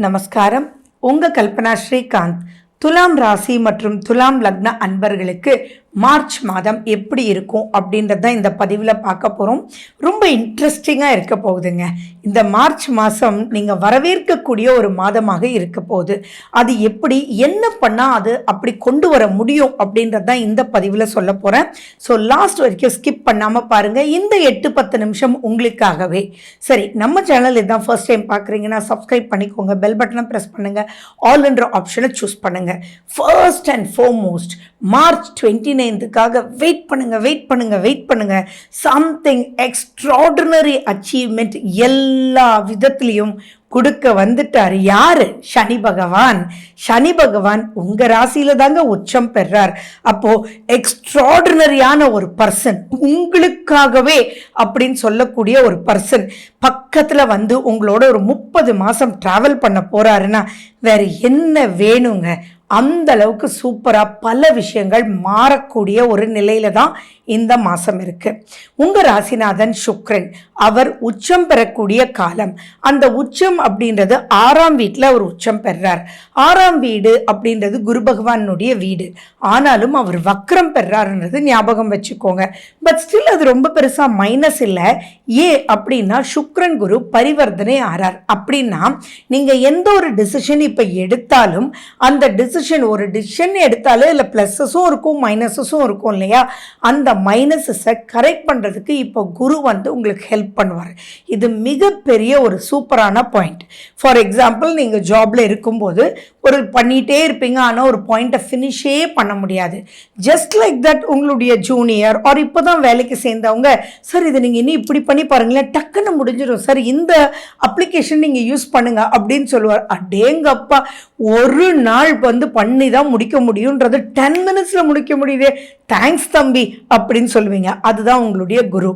நமஸ்காரம். உங்க கல்பனா ஸ்ரீகாந்த். துலாம் ராசி மற்றும் துலாம் லக்ன அன்பர்களுக்கு மார்ச் மாதம் எப்படி இருக்கும் அப்படின்றத இந்த பதிவில் பார்க்க போகிறோம். ரொம்ப இன்ட்ரெஸ்டிங்காக இருக்க போகுதுங்க. இந்த மார்ச் மாதம் நீங்கள் வரவேற்கக்கூடிய ஒரு மாதமாக இருக்க போகுது. அது எப்படி என்ன பண்ணால் அது அப்படி கொண்டு வர முடியும் அப்படின்றது தான் இந்த பதிவில் சொல்ல போகிறேன். ஸோ லாஸ்ட் வரைக்கும் ஸ்கிப் பண்ணாமல் பாருங்கள். இந்த 8-10 நிமிஷம் உங்களுக்காகவே. சரி, நம்ம சேனல் இதுதான் ஃபர்ஸ்ட் டைம் பார்க்குறீங்கன்னா சப்ஸ்கிரைப் பண்ணிக்கோங்க, பெல் பட்டனை ப்ரெஸ் பண்ணுங்கள், ஆல் என்ற ஆப்ஷனை சூஸ் பண்ணுங்கள். ஃபர்ஸ்ட் அண்ட் ஃபோர்மோஸ்ட் மார்ச் 29க்காக வெயிட் பண்ணுங்க. சம்திங் எக்ஸ்ட்ராடினரி அச்சீவ்மெண்ட் எல்லா விதத்திலையும் கொடுக்க வந்துட்டார். யாரு? சனி பகவான் உங்க ராசியில தாங்க உச்சம் பெறார். அப்போ எக்ஸ்ட்ராடினரியான ஒரு பர்சன், உங்களுக்காகவே அப்படின்னு சொல்லக்கூடிய ஒரு பர்சன் பக்கத்துல வந்து உங்களோட ஒரு 30 மாசம் டிராவல் பண்ண போறாருன்னா வேற என்ன வேணுங்க? அந்த அளவுக்கு சூப்பரா பல விஷயங்கள் மாறக்கூடிய ஒரு நிலையில தான் இந்த மாசம் இருக்கு. உங்க ராசிநாதன் சுக்கிரன், அவர் உச்சம் பெறக்கூடிய காலம். அந்த உச்சம் அப்படின்றது 6ஆம் வீட்டில் அவர் உச்சம் பெறார். 6ஆம் வீடு அப்படின்றது குரு பகவானுடைய வீடு. ஆனாலும் அவர் வக்ரம் பெறாருன்றது ஞாபகம் வச்சுக்கோங்க. பட் ஸ்டில் அது ரொம்ப பெருசா மைனஸ் இல்லை. ஏன் அப்படின்னா சுக்கிரன் குரு பரிவர்த்தனை ஆறார். அப்படின்னா நீங்க எந்த ஒரு டிசிஷன் இப்ப எடுத்தாலும் அந்த ஒரு டிசிஷன் எடுத்தாலும் இல்லை பிளஸஸும் இருக்கும் மைனஸஸும் இருக்கும் இல்லையா? அந்த மைனஸஸை கரெக்ட் பண்ணுறதுக்கு இப்போ குரு வந்து உங்களுக்கு ஹெல்ப் பண்ணுவார். இது மிகப்பெரிய ஒரு சூப்பரான பாயிண்ட். ஃபார் எக்ஸாம்பிள், நீங்கள் ஜாப்ல இருக்கும்போது ஒரு பண்ணிகிட்டே இருப்பீங்க, ஆனால் ஒரு பாயிண்ட்டை ஃபினிஷே பண்ண முடியாது. ஜஸ்ட் லைக் தட் உங்களுடைய ஜூனியர் ஆர் இப்போ தான் வேலைக்கு சேர்ந்தவங்க, சார் இதை நீங்கள் இன்னும் இப்படி பண்ணி பாருங்களேன், டக்குன்னு முடிஞ்சிடும் சார், இந்த அப்ளிகேஷன் நீங்கள் யூஸ் பண்ணுங்க அப்படின்னு சொல்லுவார். அடேங்கப்பா, ஒரு நாள் வந்து பண்ணி தான் முடிக்க முடியும்ன்றது 10 மினிட்ஸ்ல முடிக்க முடியுதே, தேங்க்ஸ் தம்பி அப்படின்னு சொல்லுவீங்க. அதுதான் உங்களுடைய குரு.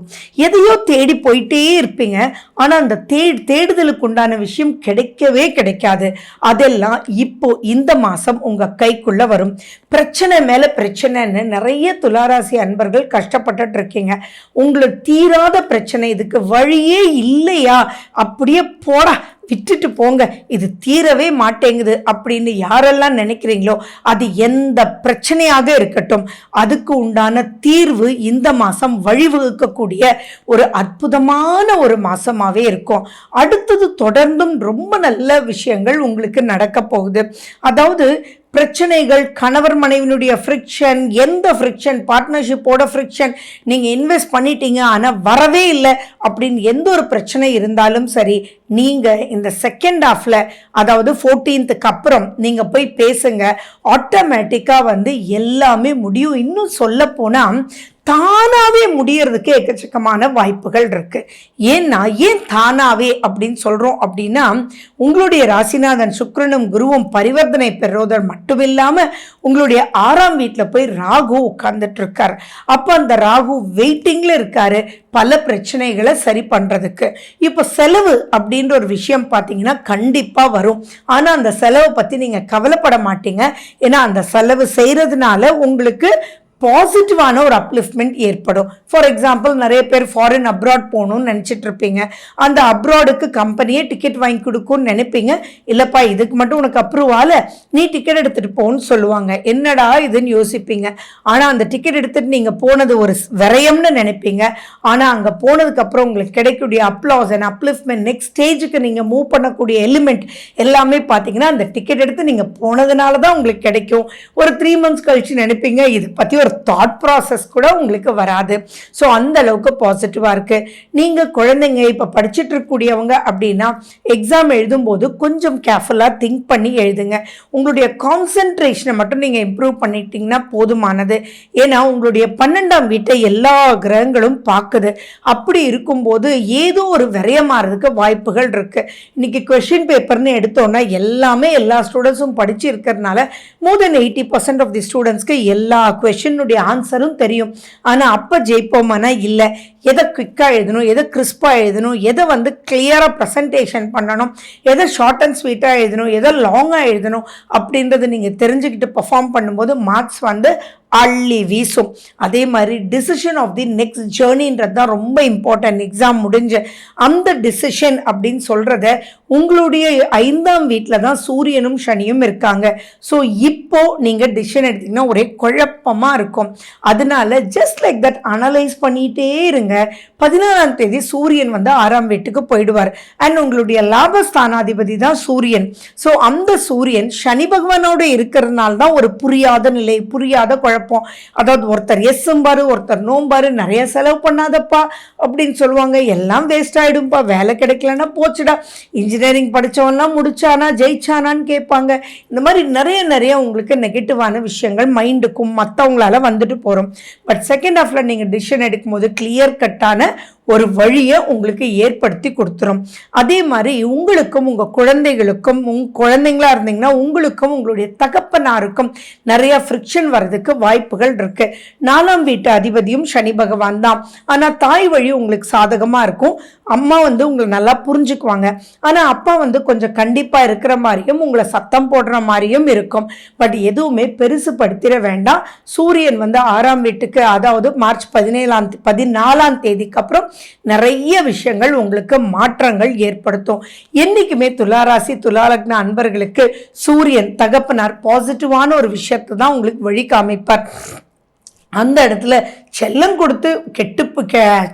எதையோ தேடி போயிட்டே இருப்பீங்க, ஆனா அந்த தேடுதலுக்கு உண்டான விஷயம் கிடைக்கவே கிடைக்காது. அதெல்லாம் இப்போ இந்த மாசம் உங்க கைக்குள்ள வரும். பிரச்சனை மேல பிரச்சனைன்னு நிறைய துளாராசி அன்பர்கள் கஷ்டப்பட்டுட்டு இருக்கீங்க. உங்களுக்கு தீராத பிரச்சனை, இதுக்கு வழியே இல்லையா, அப்படியே போடா விட்டுட்டு போங்க, இது தீரவே மாட்டேங்குது அப்படின்னு யாரெல்லாம் நினைக்கிறீங்களோ அது எந்த பிரச்சனையாக இருக்கட்டும், அதுக்கு உண்டான தீர்வு இந்த மாசம் வழிவகுக்கக்கூடிய ஒரு அற்புதமான ஒரு மாசமாவே இருக்கும். அடுத்தது தொடர்ந்தும் ரொம்ப நல்ல விஷயங்கள் உங்களுக்கு நடக்க போகுது. அதாவது பிரச்சனைகள், கணவர் மனைவினுடைய ஃப்ரிக்ஷன், எந்த ஃப்ரிக்ஷன், பார்ட்னர்ஷிப்போட ஃப்ரிக்ஷன், நீங்கள் இன்வெஸ்ட் பண்ணிட்டீங்க ஆனால் வரவே இல்லை அப்படின்னு எந்த ஒரு பிரச்சனை இருந்தாலும் சரி, நீங்கள் இந்த செகண்ட் ஹாஃபில், அதாவது 14th அப்புறம் நீங்கள் போய் பேசுங்க, ஆட்டோமேட்டிக்காக வந்து எல்லாமே முடியும். இன்னும் சொல்ல போனால் தானாவே முடியறதுக்கு எக்கச்சக்கமான வாய்ப்புகள் இருக்கு. ஏன் தானாவே அப்படின்னு சொல்றோம் அப்படின்னா, உங்களுடைய ராசிநாதன் சுக்கிரனும் குருவும் பரிவர்த்தனை பெறுவதல் மட்டும் இல்லாம உங்களுடைய 6ஆம் வீட்டில் போய் ராகு உட்கார்ந்துட்டு இருக்காரு. அப்ப அந்த ராகு வெயிட்டிங்ல இருக்காரு பல பிரச்சனைகளை சரி பண்றதுக்கு. இப்போ செலவு அப்படின்ற ஒரு விஷயம் பார்த்தீங்கன்னா கண்டிப்பா வரும். ஆனா அந்த செலவை பத்தி நீங்க கவலைப்பட மாட்டீங்க. ஏன்னா அந்த செலவு செய்யறதுனால உங்களுக்கு பாசிட்டிவான ஒரு அப்லிஃப்ட்மெண்ட் ஏற்படும். ஃபார் எக்ஸாம்பிள், நிறைய பேர் ஃபாரின் அப்ராட் போகணும்னு நினச்சிட்டு இருப்பீங்க. அந்த அப்ராடுக்கு கம்பெனியே டிக்கெட் வாங்கி கொடுக்கும்னு நினைப்பீங்க. இல்லைப்பா, இதுக்கு மட்டும் உனக்கு அப்ரூவால நீ டிக்கெட் எடுத்துகிட்டு போகணும்னு சொல்லுவாங்க. என்னடா இதுன்னு யோசிப்பீங்க. ஆனால் அந்த டிக்கெட் எடுத்துகிட்டு நீங்கள் போனது ஒரு விரயம்னு நினைப்பீங்க. ஆனால் அங்கே போனதுக்கப்புறம் உங்களுக்கு கிடைக்கக்கூடிய அப்ளாஸ் அண்ட் அப்லிஃப்ட்மெண்ட், நெக்ஸ்ட் ஸ்டேஜுக்கு நீங்கள் மூவ் பண்ணக்கூடிய எலிமெண்ட் எல்லாமே பார்த்தீங்கன்னா அந்த டிக்கெட் எடுத்து நீங்கள் போனதுனால தான் உங்களுக்கு கிடைக்கும். ஒரு 3 months கழிச்சு நினைப்பீங்க, இது பற்றி ஒரு தாட் ப்ராசஸ் கூட உங்களுக்கு வராது. ஸோ அந்த அளவுக்கு பாசிட்டிவா இருக்கு. நீங்க குழந்தைங்க இப்ப படிச்சுட்டு இருக்கக்கூடியவங்க அப்படின்னா எக்ஸாம் எழுதும்போது கொஞ்சம் கேர்ஃபுல்லா திங்க் பண்ணி எழுதுங்க. உங்களுடைய கான்சென்ட்ரேஷனை மட்டும் நீங்க இம்ப்ரூவ் பண்ணிட்டீங்கன்னா போதுமானது. ஏன்னா உங்களுடைய 12ஆம் வீட்டை எல்லா கிரகங்களும் பார்க்குது. அப்படி இருக்கும்போது ஏதோ ஒரு விரயமாறதுக்கு வாய்ப்புகள் இருக்கு. இன்னைக்கு கொஸ்டின் பேப்பர்னு எடுத்தோம்னா எல்லாமே எல்லா ஸ்டூடெண்ட்ஸும் படிச்சு இருக்கிறதுனால மோர் தென் 80% ஆஃப் தி ஸ்டூடெண்ட்ஸ்க்கு எல்லா கொஸ்டின் ஆன்சரும் தெரியும். ஆனா அப்ப ஜெயிப்போமானா இல்ல. எதை குயிக்காக எழுதணும், எதை கிறிஸ்பாக எழுதணும், எதை வந்து கிளியராக ப்ரெசன்டேஷன் பண்ணணும், எதை ஷார்ட் அண்ட் ஸ்வீட்டாக எழுதணும், எதை லாங்காக எழுதணும் அப்படின்றத நீங்கள் தெரிஞ்சுக்கிட்டு பர்ஃபார்ம் பண்ணும்போது மார்க்ஸ் வந்து அள்ளி வீசும். அதே மாதிரி டிசிஷன் ஆஃப் தி நெக்ஸ்ட் ஜேர்னின்றது தான் ரொம்ப இம்பார்ட்டன்ட். எக்ஸாம் முடிஞ்ச அந்த டிசிஷன் அப்படின்னு சொல்கிறத உங்களுடைய 5ஆம் வீட்டில் தான் சூரியனும் சனியும் இருக்காங்க. ஸோ இப்போ நீங்கள் டிசிஷன் எடுத்தீங்கன்னா ஒரே குழப்பமாக இருக்கும். அதனால ஜஸ்ட் லைக் தட் அனலைஸ் பண்ணிகிட்டே இருங்க. 14ஆம் தேதி சூரியன் வந்து 6ஆம் வீட்டுக்கு போயிடுவார். அண்ட் உங்களுடைய லாபஸ்தானாதிபதி தான் சூரியன். ஸோ அந்த சூரியன் சனி பகவானோடு இருக்கிறதுனால தான் ஒரு புரியாத நிலை, புரியாத குழப்பம். அதாவது ஒருத்தர் எஸ்ஸும்பாரு, ஒருத்தர் நோம்பாரு, நிறைய செலவு பண்ணாதப்பா அப்படின்னு சொல்லுவாங்க. எல்லாம் வேஸ்ட் ஆகிடும்பா, வேலை கிடைக்கலன்னா போச்சுடா, இன்ஜினியரிங் படித்தவன்லாம் முடிச்சானா ஜெயிச்சானான்னு கேட்பாங்க. இந்த மாதிரி நிறைய உங்களுக்கு நெகட்டிவான விஷயங்கள் மைண்டுக்கும் மற்றவங்களால வந்துட்டு போகிறோம். பட் செகண்ட் ஹாஃப்ல நீங்கள் டிசிஷன் எடுக்கும்போது கிளியர் கட்டான ஒரு வழியை உங்களுக்கு ஏற்படுத்தி கொடுத்துரும். அதே மாதிரி உங்களுக்கும் உங்கள் குழந்தைகளுக்கும், குழந்தைங்களா இருந்தீங்கன்னா உங்களுக்கும் உங்களுடைய தகப்பனாருக்கும் நிறைய ஃப்ரிக்ஷன் வர்றதுக்கு வாய்ப்புகள் இருக்கு. 4ஆம் வீட்டு அதிபதியும் சனி பகவான் தான். ஆனால் தாய் வழி உங்களுக்கு சாதகமாக இருக்கும். அம்மா வந்து உங்களை நல்லா புரிஞ்சுக்குவாங்க. ஆனால் அப்பா வந்து கொஞ்சம் கண்டிப்பாக இருக்கிற மாதிரியும் உங்களை சத்தம் போடுற மாதிரியும் இருக்கும். பட் எதுவுமே பெருசு படுத்திட வேண்டாம். சூரியன் வந்து 6ஆம் வீட்டுக்கு, அதாவது மார்ச் 14ஆம் தேதிக்கு அப்புறம் நிறைய விஷயங்கள் உங்களுக்கு மாற்றங்கள் ஏற்படுத்தும். என்னைக்குமே துளாராசி துளாலக்ன அன்பர்களுக்கு சூரியன் தகப்பனார் பாசிட்டிவான ஒரு விஷயத்தை தான் உங்களுக்கு வழி காமிப்பார். அந்த இடத்துல செல்லம் கொடுத்து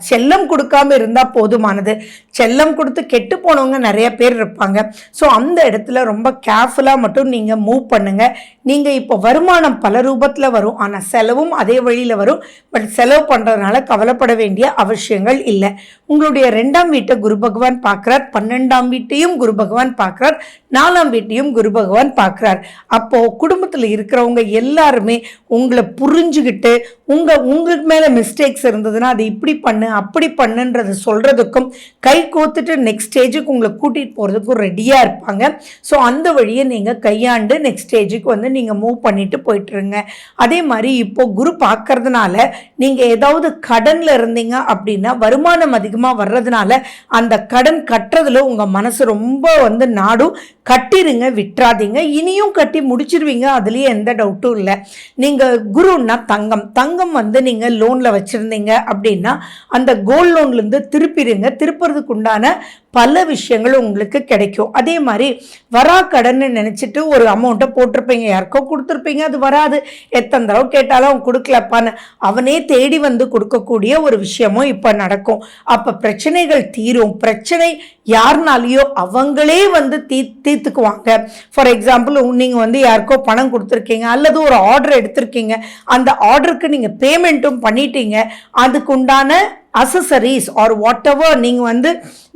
செல்லம் கொடுக்காம இருந்தால் போதுமானது. செல்லம் கொடுத்து கெட்டு போனவங்க நிறைய பேர் இருப்பாங்க. ஸோ அந்த இடத்துல ரொம்ப கேர்ஃபுல்லாக மட்டும் நீங்கள் மூவ் பண்ணுங்கள். நீங்கள் இப்போ வருமானம் பல ரூபத்தில் வரும், ஆனால் செலவும் அதே வழியில் வரும். பட் செலவு பண்ணுறதுனால கவலைப்பட வேண்டிய அவசியங்கள் இல்லை. உங்களுடைய 2ஆம் வீட்டை குரு பகவான் பார்க்குறார், 12ஆம் வீட்டையும் குரு பகவான் பார்க்குறார், 4ஆம் வீட்டையும் குரு பகவான் பார்க்குறார். அப்போது குடும்பத்தில் இருக்கிறவங்க எல்லாருமே உங்களை புரிஞ்சுக்கிட்டு உங்களுக்கு மேலே மிஸ்டேக்ஸ் இருந்ததுன்னா அது இப்படி பண்ணு அப்படி பண்ணுன்றது சொல்கிறதுக்கும் கை கோத்துட்டு நெக்ஸ்ட் ஸ்டேஜுக்கு உங்களை கூட்டிகிட்டு போகிறதுக்கும் ரெடியாக இருப்பாங்க. ஸோ அந்த வழியை நீங்கள் கையாண்டு நெக்ஸ்ட் ஸ்டேஜுக்கு வந்து நீங்கள் மூவ் பண்ணிட்டு போயிட்டுருங்க. அதே மாதிரி இப்போ குரு பார்க்கறதுனால நீங்கள் ஏதாவது கடனில் இருந்தீங்க அப்படின்னா வருமானம் அதிகமாக வர்றதுனால அந்த கடன் கட்டுறதுல உங்கள் மனசு ரொம்ப வந்து நாடும். கட்டிருங்க, விட்டுறாதீங்க. இனியும் கட்டி முடிச்சிருவீங்க, அதுலேயே எந்த டவுட்டும் இல்லை. நீங்கள் குருன்னா தங்கம் வந்து நீங்கள் லோனில் வச்சுருந்தீங்க அப்படின்னா அந்த கோல்ட் லோன்லேருந்து திருப்பிடுங்க. திருப்புறதுக்கு உண்டான பல விஷயங்கள் உங்களுக்கு கிடைக்கும். அதே மாதிரி வரா கடன்னு நினச்சிட்டு ஒரு அமௌண்ட்டை போட்டிருப்பீங்க, யாருக்கோ கொடுத்துருப்பீங்க, அது வராது. எத்தனை தடவை கேட்டாலும் அவன் கொடுக்கலப்பான்னு அவனே தேடி வந்து கொடுக்கக்கூடிய ஒரு விஷயமும் இப்போ நடக்கும். அப்போ பிரச்சனைகள் தீரும். பிரச்சனை யாருனாலேயோ அவங்களே வந்து தீர்த்துக்குவாங்க. ஃபார் எக்ஸாம்பிள், நீங்கள் வந்து யாருக்கோ பணம் கொடுத்துருக்கீங்க அல்லது ஒரு ஆர்டர் எடுத்திருக்கீங்க, அந்த ஆர்டருக்கு நீங்கள் பேமெண்ட்டும் பண்ணிட்டீங்க, அதுக்கு உண்டான அசசரிஸ் ஆர் வாட் எவர் நீங்கள் வந்து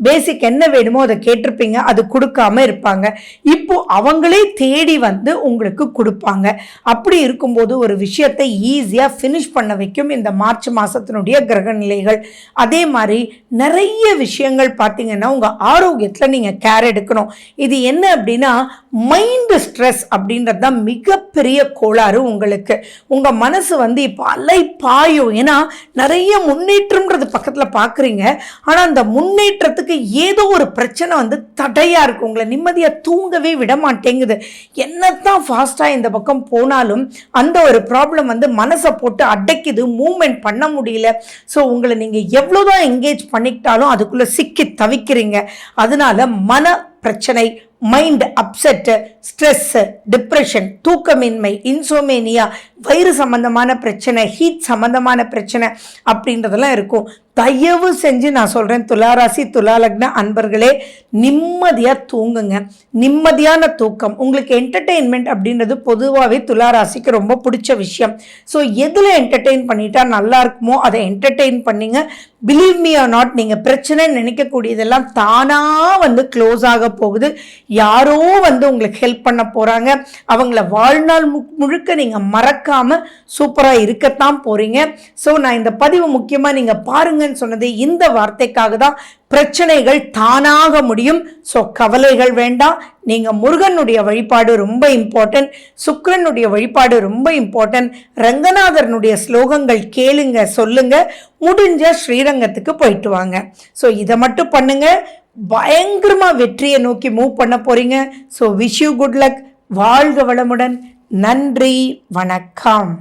பேசிக் என்ன வேணுமோ அதை கேட்டிருப்பீங்க, அது கொடுக்காம இருப்பாங்க. இப்போ அவங்களே தேடி வந்து உங்களுக்கு கொடுப்பாங்க. அப்படி இருக்கும்போது ஒரு விஷயத்தை ஈஸியாக ஃபினிஷ் பண்ண வைக்கும் இந்த மார்ச் மாதத்தினுடைய கிரக நிலைகள். அதே மாதிரி நிறைய விஷயங்கள் பார்த்தீங்கன்னா உங்கள் ஆரோக்கியத்தில் நீங்கள் கேர் எடுக்கணும். இது என்ன அப்படின்னா மைண்டு ஸ்ட்ரெஸ் அப்படின்றது தான் மிகப்பெரிய கோளாறு உங்களுக்கு. உங்கள் மனசு வந்து இப்போ அலை பாயும். ஏன்னா நிறைய முன்னேற்றம்ன்றது பக்கத்தில் பார்க்குறீங்க, ஆனால் அந்த முன்னேற்றத்துக்கு ஏதோ ஒரு பிரச்சனை வந்து தடையாக இருக்குது. உங்களை நிம்மதியாக தூங்கவே விட மாட்டேங்குது. என்னத்தான் ஃபாஸ்ட்டாக இந்த பக்கம் போனாலும் அந்த ஒரு ப்ராப்ளம் வந்து மனசை போட்டு அடைக்குது, மூவ்மெண்ட் பண்ண முடியல. ஸோ உங்களை நீங்கள் எவ்வளோதான் என்கேஜ் பண்ணிக்கிட்டாலும் அதுக்குள்ளே சிக்கி தவிக்கிறீங்க. அதனால மன பிரச்சனை, மைண்ட் அப்செட்டு, ஸ்ட்ரெஸ்ஸு, டிப்ரெஷன், தூக்கமின்மை, இன்சோமேனியா, வயிறு சம்பந்தமான பிரச்சனை, ஹீட் சம்பந்தமான பிரச்சனை அப்படின்றதெல்லாம் இருக்கும். தயவு செஞ்சு நான் சொல்கிறேன், துளாராசி துளாலக்ன அன்பர்களே, நிம்மதியாக தூங்குங்க. நிம்மதியான தூக்கம். உங்களுக்கு என்டர்டெயின்மெண்ட் அப்படின்றது பொதுவாகவே துளாராசிக்கு ரொம்ப பிடிச்ச விஷயம். ஸோ எதில் என்டர்டெயின் பண்ணிட்டா நல்லா இருக்குமோ அதை என்டர்டெயின் பண்ணிங்க. பிலீவ் மீ ஆர் நாட், நீங்கள் பிரச்சனை நினைக்கக்கூடியதெல்லாம் தானாக வந்து க்ளோஸ் ஆக போகுது. யாரோ வந்து உங்களுக்கு ஹெல்ப் பண்ண போகிறாங்க. அவங்கள வாழ்நாள் முழுக்க நீங்கள் மறக்காமல் சூப்பராக இருக்கத்தான் போகிறீங்க. ஸோ நான் இந்த பதிவு முக்கியமாக நீங்கள் பாருங்கன்னு சொன்னது இந்த வார்த்தைக்காக தான். பிரச்சனைகள் தானாக முடியும். ஸோ கவலைகள் வேண்டாம். நீங்கள் முருகனுடைய வழிபாடு ரொம்ப இம்பார்ட்டன்ட், சுக்கிரனுடைய வழிபாடு ரொம்ப இம்பார்ட்டன்ட், ரங்கநாதரனுடைய ஸ்லோகங்கள் கேளுங்க, சொல்லுங்க, முடிஞ்ச ஸ்ரீரங்கத்துக்கு போயிட்டு வாங்க. ஸோ இதை மட்டும் பண்ணுங்க, பயங்கரமா வெற்றியை நோக்கி மூவ் பண்ண போறீங்க. So wish you good luck. வாழ்க வளமுடன். நன்றி, வணக்கம்.